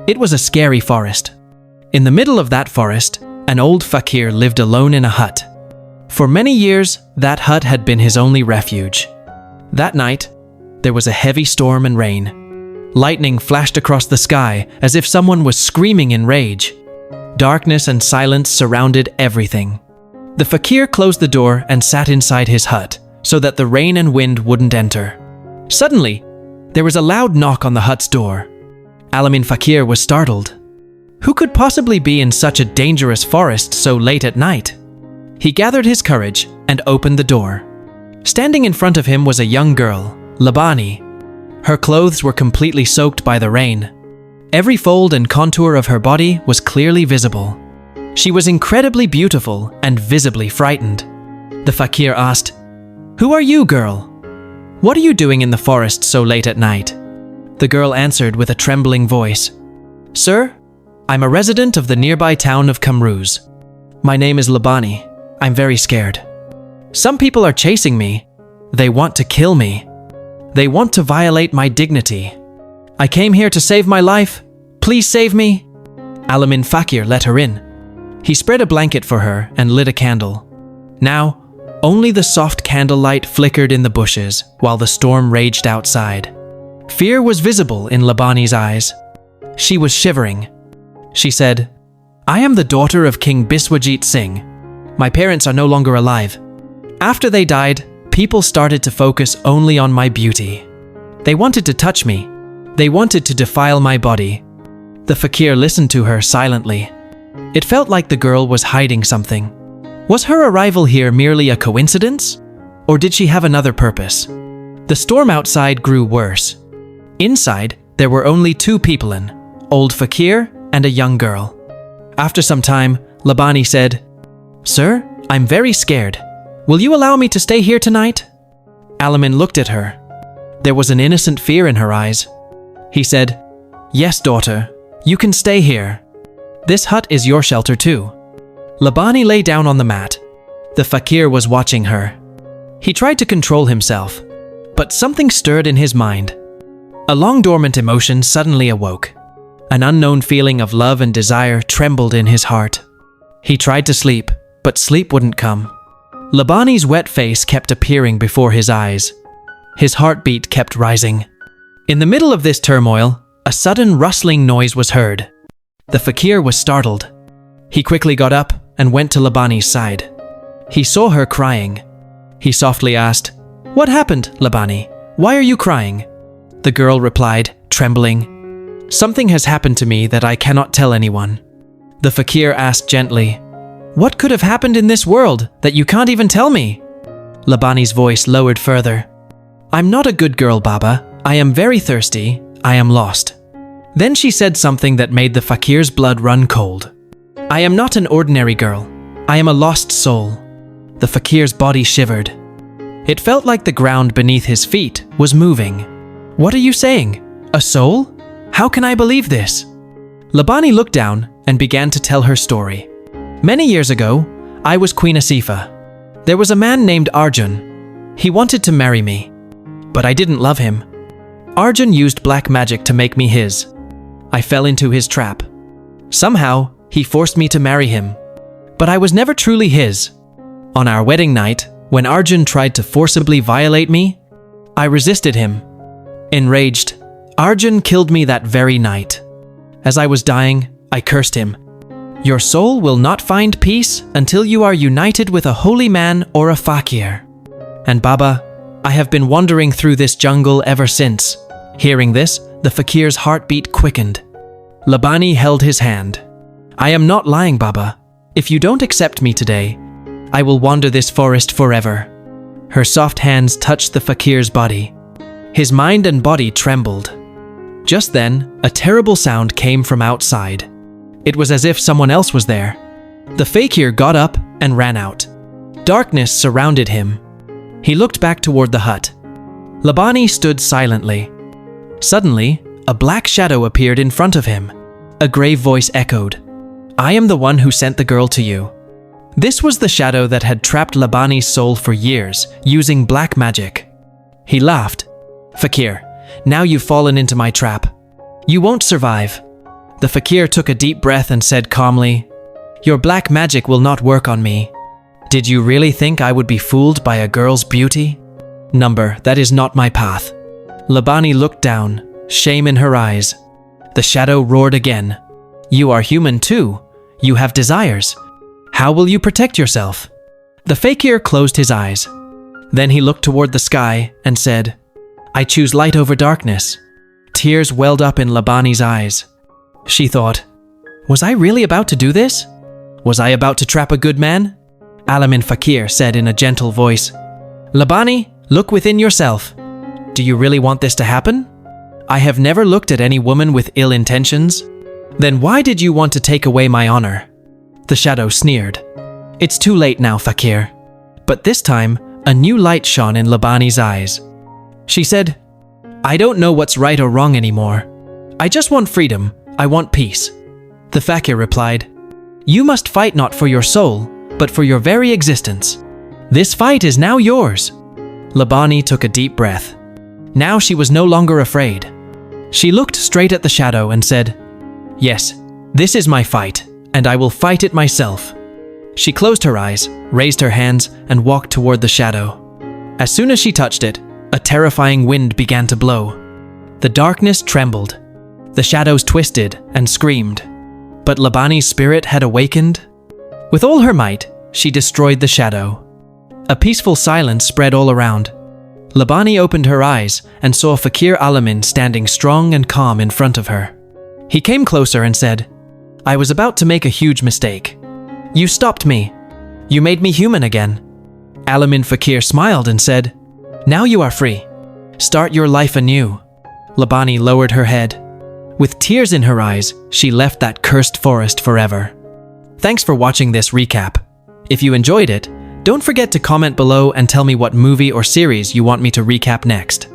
It was a scary forest. In the middle of that forest, an old fakir lived alone in a hut. For many years, that hut had been his only refuge. That night, there was a heavy storm and rain. Lightning flashed across the sky as if someone was screaming in rage. Darkness and silence surrounded everything. The fakir closed the door and sat inside his hut so that the rain and wind wouldn't enter. Suddenly, there was a loud knock on the hut's door. Alamin Fakir was startled. Who could possibly be in such a dangerous forest so late at night? He gathered his courage and opened the door. Standing in front of him was a young girl, Labani. Her clothes were completely soaked by the rain. Every fold and contour of her body was clearly visible. She was incredibly beautiful and visibly frightened. The fakir asked, "Who are you, girl? What are you doing in the forest so late at night?" The girl answered with a trembling voice, "Sir, I'm a resident of the nearby town of Kamruz. My name is Labani. I'm very scared. Some people are chasing me. They want to kill me. They want to violate my dignity. I came here to save my life. Please save me." Alamin Fakir let her in. He spread a blanket for her and lit a candle. Now, only the soft candlelight flickered in the bushes while the storm raged outside. Fear was visible in Labani's eyes. She was shivering. She said, "I am the daughter of King Biswajit Singh. My parents are no longer alive. After they died, people started to focus only on my beauty. They wanted to touch me. They wanted to defile my body." The fakir listened to her silently. It felt like the girl was hiding something. Was her arrival here merely a coincidence? Or did she have another purpose? The storm outside grew worse. Inside, there were only two people in, old fakir and a young girl. After some time, Labani said, "Sir, I'm very scared. Will you allow me to stay here tonight?" Alamin looked at her. There was an innocent fear in her eyes. He said, "Yes, daughter, you can stay here. This hut is your shelter too." Labani lay down on the mat. The fakir was watching her. He tried to control himself, but something stirred in his mind. A long-dormant emotion suddenly awoke. An unknown feeling of love and desire trembled in his heart. He tried to sleep, but sleep wouldn't come. Labani's wet face kept appearing before his eyes. His heartbeat kept rising. In the middle of this turmoil, a sudden rustling noise was heard. The fakir was startled. He quickly got up and went to Labani's side. He saw her crying. He softly asked, "What happened, Labani? Why are you crying?" The girl replied, trembling, "Something has happened to me that I cannot tell anyone." The fakir asked gently, "What could have happened in this world that you can't even tell me?" Labani's voice lowered further. "I'm not a good girl, Baba. I am very thirsty. I am lost." Then she said something that made the fakir's blood run cold. "I am not an ordinary girl. I am a lost soul." The fakir's body shivered. It felt like the ground beneath his feet was moving. "What are you saying? A soul? How can I believe this?" Labani looked down and began to tell her story. "Many years ago, I was Queen Asifa. There was a man named Arjun. He wanted to marry me, but I didn't love him. Arjun used black magic to make me his. I fell into his trap. Somehow, he forced me to marry him, but I was never truly his. On our wedding night, when Arjun tried to forcibly violate me, I resisted him. Enraged, Arjun killed me that very night. As I was dying, I cursed him. Your soul will not find peace until you are united with a holy man or a fakir. And Baba, I have been wandering through this jungle ever since." Hearing this, the fakir's heartbeat quickened. Labani held his hand. "I am not lying, Baba. If you don't accept me today, I will wander this forest forever." Her soft hands touched the fakir's body. His mind and body trembled. Just then, a terrible sound came from outside. It was as if someone else was there. The fakir got up and ran out. Darkness surrounded him. He looked back toward the hut. Labani stood silently. Suddenly, a black shadow appeared in front of him. A grave voice echoed, "I am the one who sent the girl to you." This was the shadow that had trapped Labani's soul for years, using black magic. He laughed. "Fakir, now you've fallen into my trap. You won't survive. The fakir took a deep breath and said calmly, "Your black magic will not work on me. Did you really think I would be fooled by a girl's beauty? Number, that is not my path." Labani looked down, shame in her eyes. The shadow roared again. "You are human too. You have desires. How will you protect yourself?" The fakir closed his eyes. Then he looked toward the sky and said, "I choose light over darkness." Tears welled up in Labani's eyes. She thought, "Was I really about to do this? Was I about to trap a good man?" Alamin Fakir said in a gentle voice, "Labani, look within yourself. Do you really want this to happen? I have never looked at any woman with ill intentions. Then why did you want to take away my honor?" The shadow sneered. "It's too late now, Fakir." But this time, a new light shone in Labani's eyes. She said, "I don't know what's right or wrong anymore. I just want freedom. I want peace." The fakir replied, "You must fight not for your soul, but for your very existence. This fight is now yours." Labani took a deep breath. Now she was no longer afraid. She looked straight at the shadow and said, "Yes, this is my fight, and I will fight it myself." She closed her eyes, raised her hands, and walked toward the shadow. As soon as she touched it, a terrifying wind began to blow. The darkness trembled. The shadows twisted and screamed. But Labani's spirit had awakened. With all her might, she destroyed the shadow. A peaceful silence spread all around. Labani opened her eyes and saw Fakir Alamin standing strong and calm in front of her. He came closer and said, "I was about to make a huge mistake. You stopped me. You made me human again." Alamin Fakir smiled and said, "Now you are free. Start your life anew." Labani lowered her head. With tears in her eyes, she left that cursed forest forever. Thanks for watching this recap. If you enjoyed it, don't forget to comment below and tell me what movie or series you want me to recap next.